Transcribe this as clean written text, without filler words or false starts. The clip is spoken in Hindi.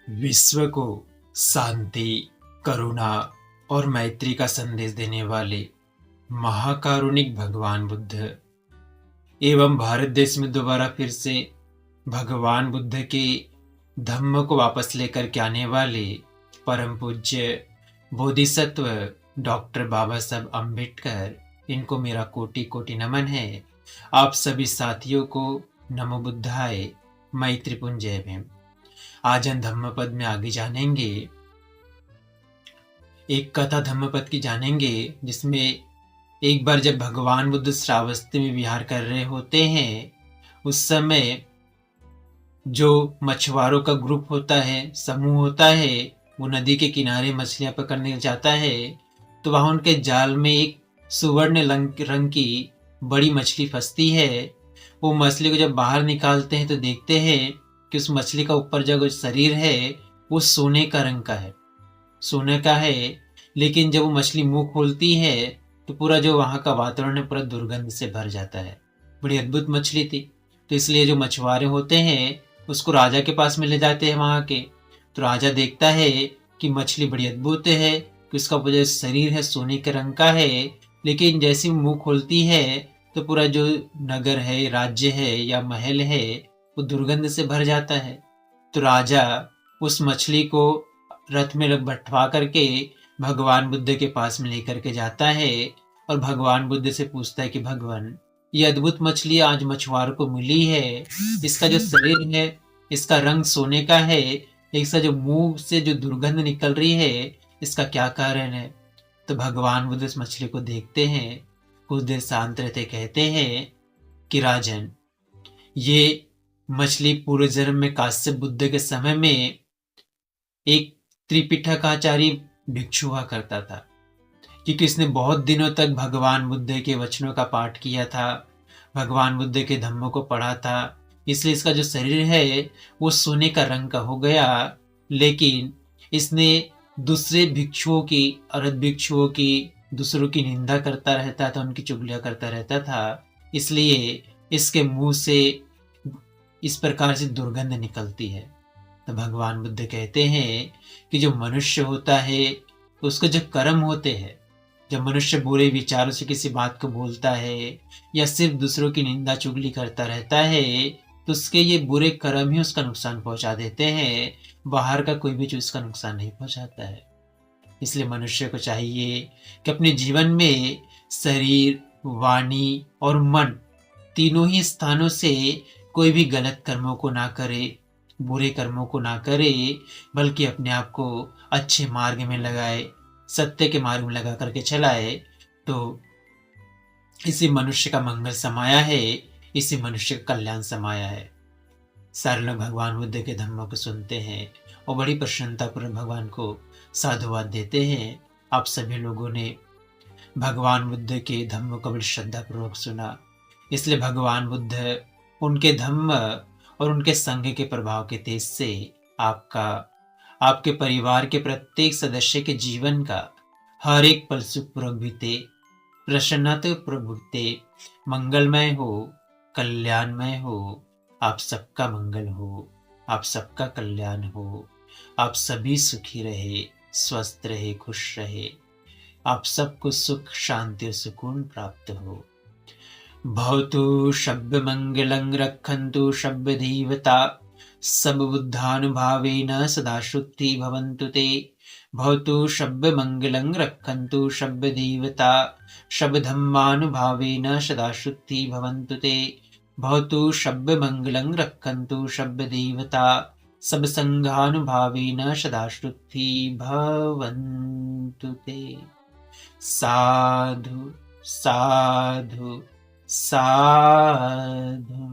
विश्व को शांति, करुणा और मैत्री का संदेश देने वाले महाकारुणिक भगवान बुद्ध एवं भारत देश में दोबारा फिर से भगवान बुद्ध के धम्म को वापस लेकर के आने वाले परम पूज्य बोधिसत्व डॉक्टर बाबा साहब अम्बेडकर, इनको मेरा कोटि कोटि नमन है। आप सभी साथियों को नमो बुद्धाय, मैत्रीपुंज जय भीम। आज हम धम्मपद में आगे जानेंगे, एक कथा धम्मपद की जानेंगे, जिसमें एक बार जब भगवान बुद्ध श्रावस्ती में विहार कर रहे होते हैं, उस समय जो मछुआरों का ग्रुप होता है, समूह होता है, वो नदी के किनारे मछलियां पकड़ने जाता है। तो वहां उनके जाल में एक सुवर्ण रंग की बड़ी मछली फंसती है। वो मछली को जब बाहर निकालते हैं तो देखते हैं कि उस मछली का ऊपर जो शरीर है वो सोने का रंग का है, सोने का है। लेकिन जब वो मछली मुंह खोलती है तो पूरा जो वहां का वातावरण है पूरा दुर्गंध से भर जाता है। बड़ी अद्भुत मछली थी, तो इसलिए जो मछुआरे होते हैं उसको राजा के पास में ले जाते हैं वहां के। तो राजा देखता है कि मछली बड़ी अद्भुत है, कि उसका जो शरीर है सोने के रंग का है, लेकिन जैसे मुंह खोलती है तो पूरा जो नगर है, राज्य है या महल है, वो दुर्गंध से भर जाता है। तो राजा उस मछली को रथ में बैठवा करके भगवान बुद्ध के पास में लेकर के जाता है और भगवान बुद्ध से पूछता है कि भगवान, ये अद्भुत मछली आज मछुआरों को मिली है, इसका जो शरीर है, इसका रंग सोने का है, इसका जो मुंह से जो दुर्गंध निकल रही है, इसका क्या कारण है? तो भगवान बुद्ध इस मछली को देखते हैं, कुछ देर शांत रहते, कहते हैं कि राजन, ये मछली पूर्व जन्म में काश्यप बुद्ध के समय में एक त्रिपिटकाचारी भिक्षु हुआ करता था, क्योंकि इसने बहुत दिनों तक भगवान बुद्ध के वचनों का पाठ किया था, भगवान बुद्ध के धम्मों को पढ़ा था, इसलिए इसका जो शरीर है वो सोने का रंग का हो गया। लेकिन इसने दूसरे भिक्षुओं की, अरध भिक्षुओं की, दूसरों की निंदा करता रहता था, उनकी चुगलियां करता रहता था, इसलिए इसके मुंह से इस प्रकार से दुर्गंध निकलती है। तो भगवान बुद्ध कहते हैं कि जो मनुष्य होता है उसके जो कर्म होते हैं, जब मनुष्य बुरे विचारों से किसी बात को बोलता है या सिर्फ दूसरों की निंदा चुगली करता रहता है, तो उसके ये बुरे कर्म ही उसका नुकसान पहुंचा देते हैं, बाहर का कोई भी चीज उसका नुकसान नहीं पहुंचाता है। इसलिए मनुष्य को चाहिए कि अपने जीवन में शरीर, वाणी और मन, तीनों ही स्थानों से कोई भी गलत कर्मों को ना करे, बुरे कर्मों को ना करे, बल्कि अपने आप को अच्छे मार्ग में लगाए, सत्य के मार्ग में लगा करके चलाए। तो इसी मनुष्य का मंगल समाया है, इसी मनुष्य का कल्याण समाया है। सारे लोग भगवान बुद्ध के धम्मों को सुनते हैं और बड़ी प्रसन्नता पूर्वक भगवान को साधुवाद देते हैं। आप सभी लोगों ने भगवान बुद्ध के धम्मों को बड़ी श्रद्धा पूर्वक सुना, इसलिए भगवान बुद्ध, उनके धम्म और उनके संघ के प्रभाव के तेज से आपका, आपके परिवार के प्रत्येक सदस्य के जीवन का हर एक पल सुखपूर्वक बीते, प्रसन्नता पूर्वक बीते, मंगलमय हो, कल्याणमय हो। आप सबका मंगल हो, आप सबका कल्याण हो, आप सभी सुखी रहे, स्वस्थ रहे, खुश रहे, आप सबको सुख, शांति और सुकून प्राप्त हो। भवतु शब्द मंगलं रक्षन्तु शब्द देवता, सब बुद्धानुभावेन सदा शुद्धि भवन्तु ते। भवतु शब्द मंगलं रक्षन्तु शब्द देवता, शब्द धम्मानुभावेन सदा शुद्धि भवन्तु ते। भवतु शब्द मंगलं रक्षन्तु शब्द देवता, सब संघानुभावेन सदा शुद्धि भवन्तु ते। साधु साधु साधु।